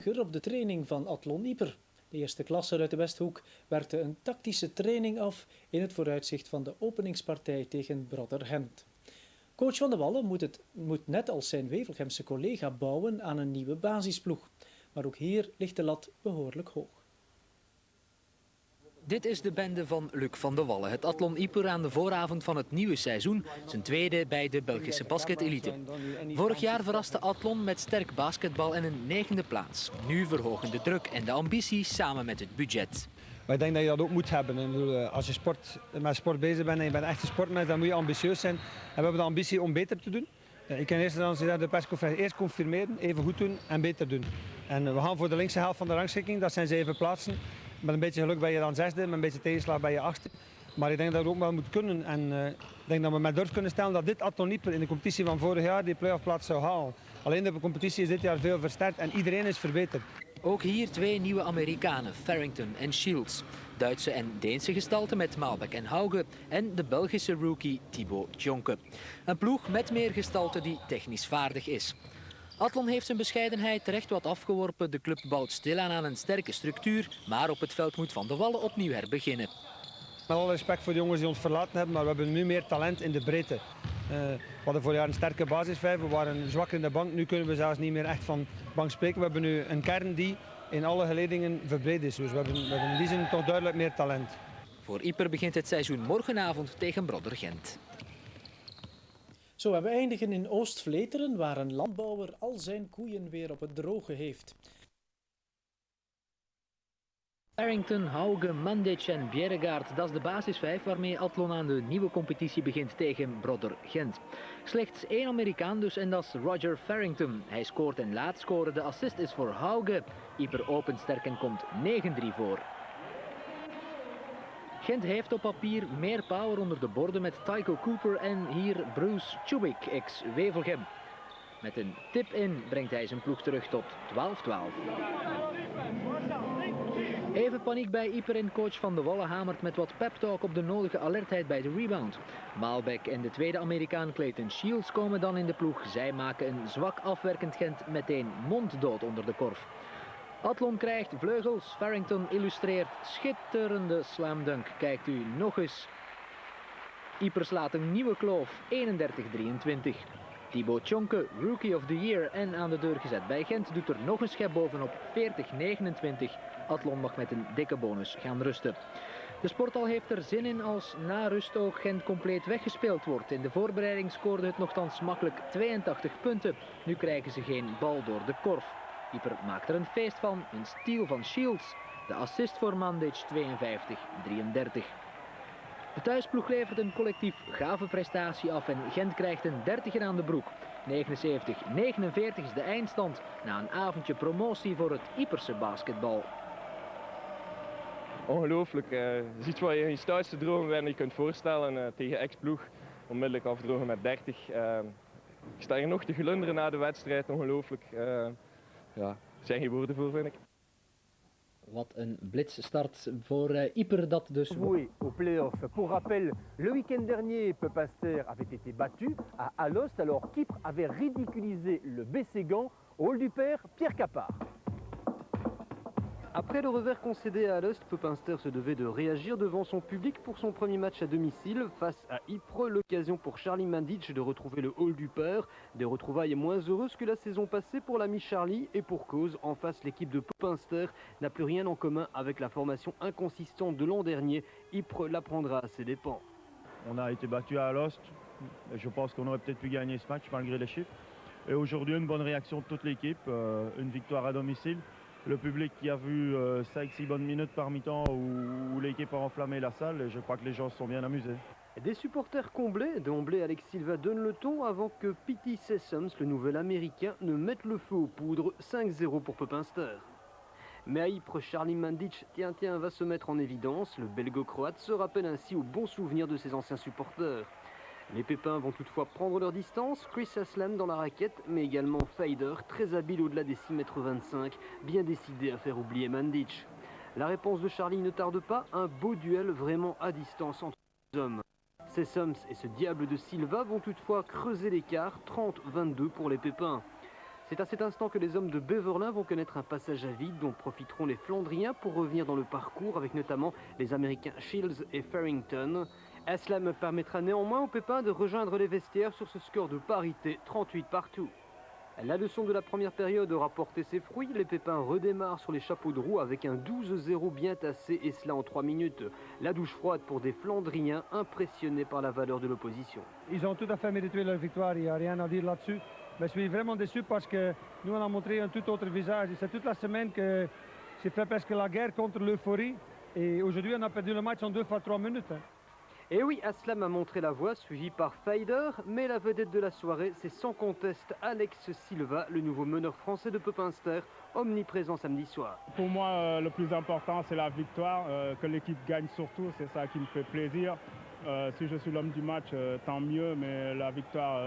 Op de training van Athlon Ieper. De eerste klasse uit de Westhoek werkte een tactische training af in het vooruitzicht van de openingspartij tegen Brother Gent. Coach Van de Wallen moet net als zijn Wevelgemse collega bouwen aan een nieuwe basisploeg. Maar ook hier ligt de lat behoorlijk hoog. Dit is de bende van Luc Van de Wallen. Het Athlon Ieper aan de vooravond van het nieuwe seizoen. Zijn tweede bij de Belgische basketelite. Vorig jaar verraste Athlon met sterk basketbal en een 9e plaats. Nu verhogen de druk en de ambitie samen met het budget. Maar ik denk dat je dat ook moet hebben. Ik bedoel, als je met sport bezig bent en je bent echt een sportmens, dan moet je ambitieus zijn. En we hebben de ambitie om beter te doen. Ik kan in eerste instantie de persconferentie eerst confirmeren, even goed doen en beter doen. En we gaan voor de linkse helft van de rangschikking, dat zijn 7 plaatsen. Met een beetje geluk ben je dan 6e, met een beetje tegenslag ben je 8e. Maar ik denk dat we ook wel moeten kunnen. En ik denk dat we met durf kunnen stellen dat dit Athlon Ieper in de competitie van vorig jaar die play-off plaats zou halen. Alleen de competitie is dit jaar veel versterkt en iedereen is verbeterd. Ook hier 2 nieuwe Amerikanen, Farrington en Shields. Duitse en Deense gestalten met Maalbeck en Hauge en de Belgische rookie Thibaut Tjonke. Een ploeg met meer gestalten die technisch vaardig is. Athlon heeft zijn bescheidenheid terecht wat afgeworpen. De club bouwt stilaan aan een sterke structuur, maar op het veld moet Van de Wallen opnieuw herbeginnen. Met alle respect voor de jongens die ons verlaten hebben, maar we hebben nu meer talent in de breedte. We hadden vorig jaar een sterke basisvijf, we waren zwak in de bank. Nu kunnen we zelfs niet meer echt van bank spreken. We hebben nu een kern die in alle geledingen verbreed is. Dus we hebben in die zin toch duidelijk meer talent. Voor Ieper begint het seizoen morgenavond tegen Brother Gent. Zo hebben we eindigen in Oost-Vleteren, waar een landbouwer al zijn koeien weer op het droge heeft. Farrington, Hauge, Mandic en Bjerregaard, dat is de basisvijf waarmee Athlon aan de nieuwe competitie begint tegen Brother Gent. Slechts 1 Amerikaan dus en dat is Roger Farrington. Hij scoort en laat scoren, de assist is voor Hauge. Ieper opent sterk en komt 9-3 voor. Gent heeft op papier meer power onder de borden met Tycho Cooper en hier Bruce Chubik, ex-Wevelgem. Met een tip in brengt hij zijn ploeg terug tot 12-12. Even paniek bij Ieper en coach Van de Wallen hamert met wat pep-talk op de nodige alertheid bij de rebound. Maalbeck en de tweede Amerikaan Clayton Shields komen dan in de ploeg. Zij maken een zwak afwerkend Gent meteen monddood onder de korf. Athlon krijgt vleugels, Farrington illustreert schitterende slamdunk. Kijkt u nog eens. Ieper slaat een nieuwe kloof, 31-23. Thibaut Tjonke, Rookie of the Year en aan de deur gezet bij Gent, doet er nog een schep bovenop, 40-29. Athlon mag met een dikke bonus gaan rusten. De sporthal heeft er zin in als na rust ook Gent compleet weggespeeld wordt. In de voorbereiding scoorde het nogthans makkelijk 82 punten. Nu krijgen ze geen bal door de korf. Ieper maakt er een feest van, een steal van Shields. De assist voor Mandic, 52-33. De thuisploeg levert een collectief gave prestatie af en Gent krijgt een 30er aan de broek. 79-49 is de eindstand na een avondje promotie voor het Ieperse basketbal. Ongelooflijk. Het is iets wat je in je stoutste dromen bent je kunt voorstellen tegen ex-ploeg. Onmiddellijk afdrogen met 30. Ik sta hier nog te glunderen na de wedstrijd. Ongelooflijk. Ja, er zijn geen woorden voor, vind ik. Wat een blitsstart voor Ieper dat dus. Joué aux play-offs. Pour rappel, le week-end dernier, Peupaster avait été battu à Alost alors qu'Ypres avait ridiculisé le Bességan au hall du père Pierre Capard. Après le revers concédé à Alost, Peupaster se devait de réagir devant son public pour son premier match à domicile face à Ypres. L'occasion pour Charlie Mandic de retrouver le hall du père. Des retrouvailles moins heureuses que la saison passée pour l'ami Charlie et pour cause, en face l'équipe de Peupaster n'a plus rien en commun avec la formation inconsistante de l'an dernier. Ypres l'apprendra à ses dépens. On a été battu à Alost. Je pense qu'on aurait peut-être pu gagner ce match malgré les chiffres. Et aujourd'hui, une bonne réaction de toute l'équipe, une victoire à domicile. Le public qui a vu 5-6 bonnes minutes par mi-temps où l'équipe a enflammé la salle et je crois que les gens se sont bien amusés. Des supporters comblés, d'emblée Alex Silva donne le ton avant que Pete Sessoms, le nouvel américain, ne mette le feu aux poudres. 5-0 pour Peupaster. Mais à Ypres, Charlie Mandic va se mettre en évidence. Le belgo-croate se rappelle ainsi aux bons souvenirs de ses anciens supporters. Les Pépins vont toutefois prendre leur distance, Chris Aslam dans la raquette, mais également Fader, très habile au-delà des 6,25 m, bien décidé à faire oublier Mandic. La réponse de Charlie ne tarde pas, un beau duel vraiment à distance entre les hommes. Sessoms et ce diable de Silva vont toutefois creuser l'écart, 30-22 pour les Pépins. C'est à cet instant que les hommes de Beverlin vont connaître un passage à vide dont profiteront les Flandriens pour revenir dans le parcours avec notamment les Américains Shields et Farrington. Cela me permettra néanmoins aux Pépins de rejoindre les vestiaires sur ce score de parité 38 partout. La leçon de la première période aura porté ses fruits. Les Pépins redémarrent sur les chapeaux de roue avec un 12-0 bien tassé et cela en 3 minutes. La douche froide pour des Flandriens impressionnés par la valeur de l'opposition. Ils ont tout à fait mérité leur victoire, il n'y a rien à dire là-dessus. Mais je suis vraiment déçu parce que nous on a montré un tout autre visage. C'est toute la semaine que j'ai fait presque la guerre contre l'euphorie. Et aujourd'hui on a perdu le match en 2 fois 3 minutes. Et oui, Aslam a montré la voie, suivi par Feider, mais la vedette de la soirée, c'est sans conteste Alex Silva, le nouveau meneur français de Pepinster, omniprésent samedi soir. Pour moi, le plus important, c'est la victoire, que l'équipe gagne surtout, c'est ça qui me fait plaisir. Si je suis l'homme du match, tant mieux, mais la victoire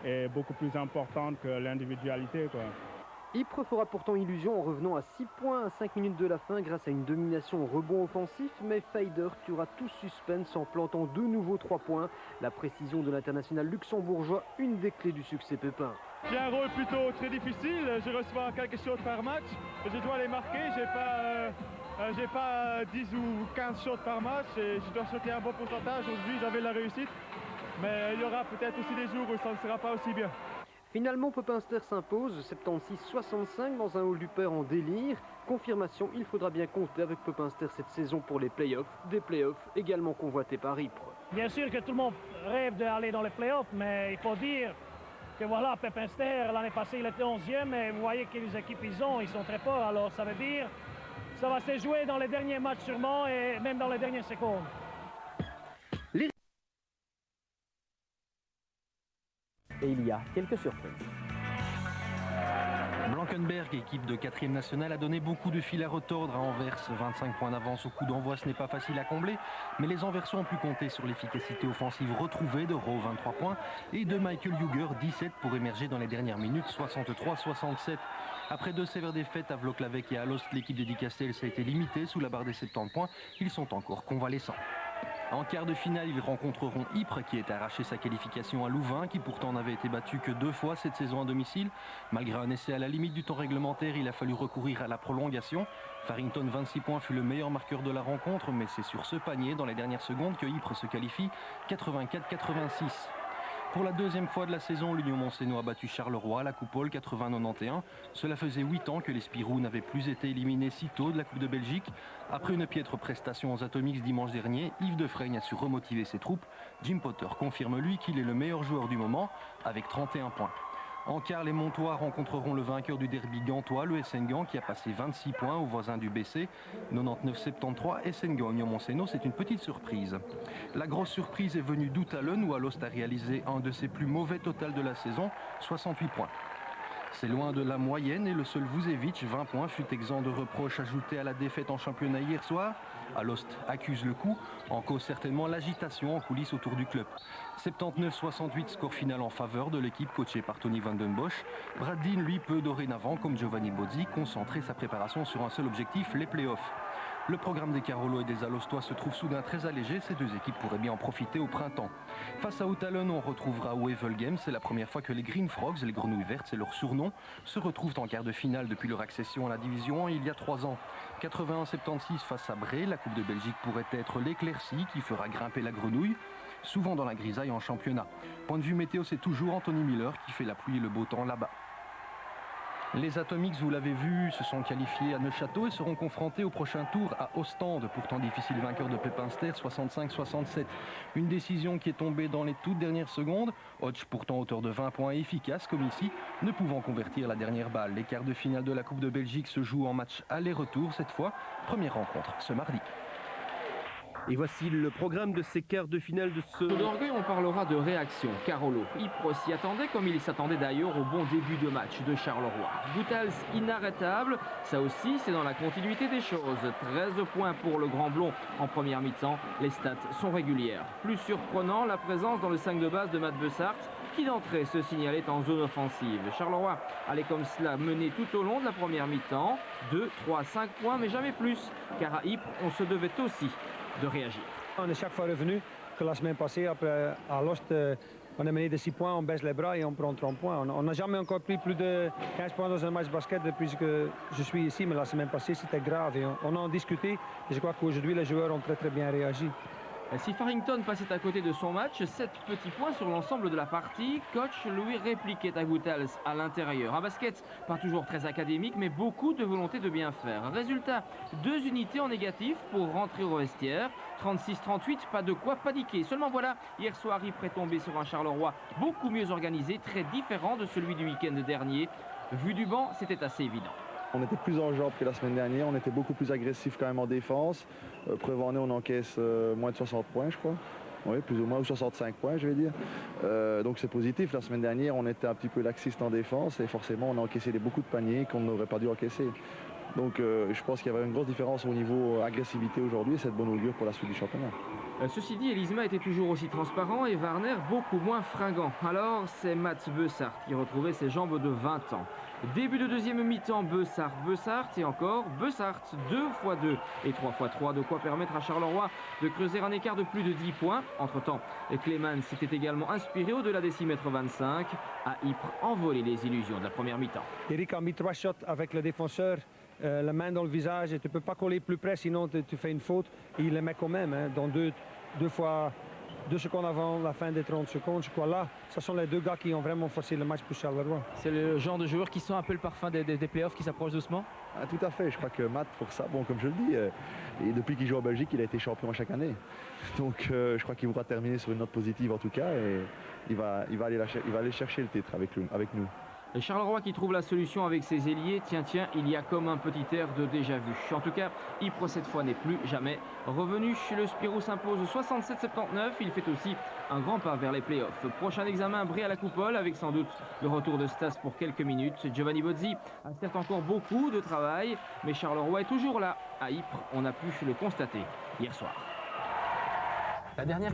est beaucoup plus importante que l'individualité, quoi. Ypres fera pourtant illusion en revenant à 6 points à 5 minutes de la fin grâce à une domination au rebond offensif, mais Feider tuera tout suspense en plantant de nouveau 3 points. La précision de l'international luxembourgeois, une des clés du succès Pépin. J'ai un rôle plutôt très difficile, je reçois quelques shots par match, je dois les marquer, j'ai pas 10 ou 15 shots par match et je dois shooter un bon pourcentage. Aujourd'hui j'avais la réussite, mais il y aura peut-être aussi des jours où ça ne sera pas aussi bien. Finalement, Pepinster s'impose 76-65 dans un hall du père en délire. Confirmation, il faudra bien compter avec Pepinster cette saison pour les playoffs, des playoffs également convoités par Ypres. Bien sûr que tout le monde rêve d'aller dans les playoffs, mais il faut dire que voilà, Pepinster, l'année passée, il était 11e, et vous voyez quelles équipes ils sont très forts, alors ça veut dire que ça va se jouer dans les derniers matchs sûrement, et même dans les dernières secondes. Et il y a quelques surprises. Blankenberg, équipe de 4e nationale, a donné beaucoup de fil à retordre à Anvers. 25 points d'avance au coup d'envoi, ce n'est pas facile à combler, mais les Anversois ont pu compter sur l'efficacité offensive retrouvée de Rowe, 23 points, et de Michael Huger, 17 pour émerger dans les dernières minutes, 63-67. Après 2 sévères défaites à Vloklavek et à Alost, l'équipe de Dicastel a été limitée sous la barre des 70 points. Ils sont encore convalescents. En quart de finale, ils rencontreront Ypres qui est arraché sa qualification à Louvain, qui pourtant n'avait été battu que 2 fois cette saison à domicile. Malgré un essai à la limite du temps réglementaire, il a fallu recourir à la prolongation. Farrington, 26 points, fut le meilleur marqueur de la rencontre, mais c'est sur ce panier, dans les dernières secondes, que Ypres se qualifie, 84-86. Pour la 2e fois de la saison, l'Union Monceno a battu Charleroi à la Coupole 80-91. Cela faisait 8 ans que les Spirous n'avaient plus été éliminés si tôt de la Coupe de Belgique. Après une piètre prestation aux Atomics dimanche dernier, Yves Defraigne a su remotiver ses troupes. Jim Potter confirme lui qu'il est le meilleur joueur du moment avec 31 points. En quart, les Montois rencontreront le vainqueur du derby gantois, le SN Gand, qui a passé 26 points aux voisins du BC. 99-73, SN Gand Union Monceno, c'est une petite surprise. La grosse surprise est venue d'Outalen, où Alost a réalisé un de ses plus mauvais totals de la saison, 68 points. C'est loin de la moyenne et le seul Vucevic, 20 points, fut exempt de reproches ajoutés à la défaite en championnat hier soir. Alost accuse le coup, en cause certainement l'agitation en coulisses autour du club. 79-68, score final en faveur de l'équipe coachée par Tony Van Den Bosch. Brad Dean, lui, peut dorénavant, comme Giovanni Bozzi, concentrer sa préparation sur un seul objectif, les playoffs. Le programme des Carolo et des Alostois se trouve soudain très allégé, ces deux équipes pourraient bien en profiter au printemps. Face à Outalen, on retrouvera Wevelgem, c'est la première fois que les Green Frogs, les grenouilles vertes, c'est leur surnom, se retrouvent en quart de finale depuis leur accession à la division 1 il y a 3 ans. 81-76 face à Brée, la Coupe de Belgique pourrait être l'éclaircie qui fera grimper la grenouille, souvent dans la grisaille en championnat. Point de vue météo, c'est toujours Anthony Miller qui fait la pluie et le beau temps là-bas. Les Atomics, vous l'avez vu, se sont qualifiés à Neuchâtel et seront confrontés au prochain tour à Ostende, pourtant difficile vainqueur de Pepinster, 65-67. Une décision qui est tombée dans les toutes dernières secondes. Hodge, pourtant auteur de 20 points efficace comme ici, ne pouvant convertir la dernière balle. Les quarts de finale de la Coupe de Belgique se jouent en match aller-retour cette fois. Première rencontre ce mardi. Et voici le programme de ces quarts de finale de ce... D'orgueil, on parlera de réaction. Carolo. Ypres s'y attendait comme il s'attendait d'ailleurs au bon début de match de Charleroi. Goethals inarrêtable, ça aussi c'est dans la continuité des choses. 13 points pour le Grand Blond en première mi-temps. Les stats sont régulières. Plus surprenant, la présence dans le 5 de base de Matt Bessart, qui d'entrée se signalait en zone offensive. Charleroi allait comme cela mener tout au long de la première mi-temps. 2, 3, 5 points, mais jamais plus. Car à Ypres, on se devait aussi de réagir. On est chaque fois revenu que la semaine passée, après à Alost, on est mené de 6 points, on baisse les bras et on prend 30 points. On n'a jamais encore pris plus de 15 points dans un match basket depuis que je suis ici, mais la semaine passée c'était grave et on en a discuté et je crois qu'aujourd'hui les joueurs ont très bien réagi. Si Farrington passait à côté de son match, 7 petits points sur l'ensemble de la partie, coach Louis répliquait à Goethals à l'intérieur. Un basket pas toujours très académique, mais beaucoup de volonté de bien faire. Résultat, 2 unités en négatif pour rentrer au vestiaire. 36-38, pas de quoi paniquer. Seulement voilà, hier soir, Ypres est tombé sur un Charleroi beaucoup mieux organisé, très différent de celui du week-end dernier. Vu du banc, c'était assez évident. On était plus en jambes que la semaine dernière, on était beaucoup plus agressif quand même en défense. Preuve en est, on encaisse moins de 60 points, je crois. Oui, plus ou moins, ou 65 points, je vais dire. Donc c'est positif. La semaine dernière, on était un petit peu laxiste en défense et forcément, on a encaissé beaucoup de paniers qu'on n'aurait pas dû encaisser. Donc je pense qu'il y avait une grosse différence au niveau agressivité aujourd'hui et c'est de bon augure pour la suite du championnat. Ceci dit, Elisma était toujours aussi transparent et Warner beaucoup moins fringant. Alors c'est Mats Beussart qui retrouvait ses jambes de 20 ans. Début de deuxième mi-temps, Beussart et encore Beussart, 2x2 et 3x3, de quoi permettre à Charleroi de creuser un écart de plus de 10 points. Entre-temps, Clemens s'était également inspiré au-delà des 6,25 m à Ypres envoler les illusions de la première mi-temps. Eric a mis 3 shots avec le défenseur, la main dans le visage et tu ne peux pas coller plus près sinon tu fais une faute. Et il le met quand même, hein, dans 2 secondes avant la fin des 30 secondes. Je crois là, ce sont les 2 gars qui ont vraiment forcé le match pour Charleroi. C'est le genre de joueur qui sent un peu le parfum des playoffs qui s'approche doucement? Ah, tout à fait, je crois que Matt, pour ça, bon, comme je le dis, et depuis qu'il joue en Belgique, il a été champion chaque année. Donc je crois qu'il voudra terminer sur une note positive en tout cas et il va aller chercher le titre avec nous. Et Charleroi qui trouve la solution avec ses ailiers, tiens, il y a comme un petit air de déjà-vu. En tout cas, Ypres cette fois n'est plus jamais revenu. Le Spirou s'impose 67-79, il fait aussi un grand pas vers les playoffs. Prochain examen, Bray à la Coupole, avec sans doute le retour de Stas pour quelques minutes. Giovanni Bozzi a certes encore beaucoup de travail, mais Charleroi est toujours là. À Ypres, on a pu le constater hier soir. La dernière